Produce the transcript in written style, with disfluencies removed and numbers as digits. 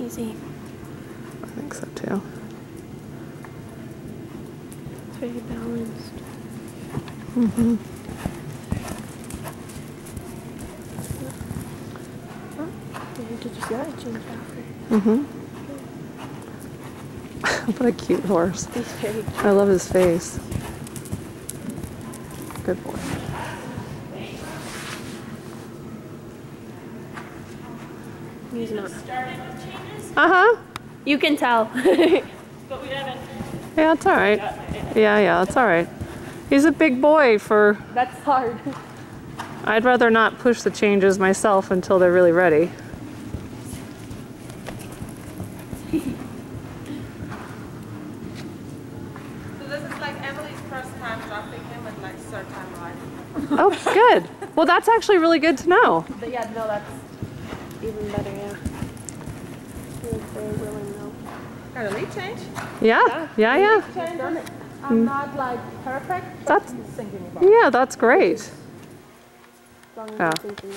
easy. I think so too. It's very balanced. Mm-hmm. Did you see that? It changed after. Mm-hmm. What a cute horse. He's very cute. I love his face. Good boy. He's not. Uh-huh. You can tell. But we haven't. Yeah, it's all right. Yeah, it's all right. He's a big boy for... That's hard. I'd rather not push the changes myself until they're really ready. So this is like Emily's first time dropping him and like third time riding. Oh, good. Well, that's actually really good to know. But yeah, no, that's even better, yeah. He was very willing though. Got a lead change? Yeah. Change. I'm not like perfect, but That's- I'm thinking about it. Yeah, that's great. As long as Yeah. you're thinking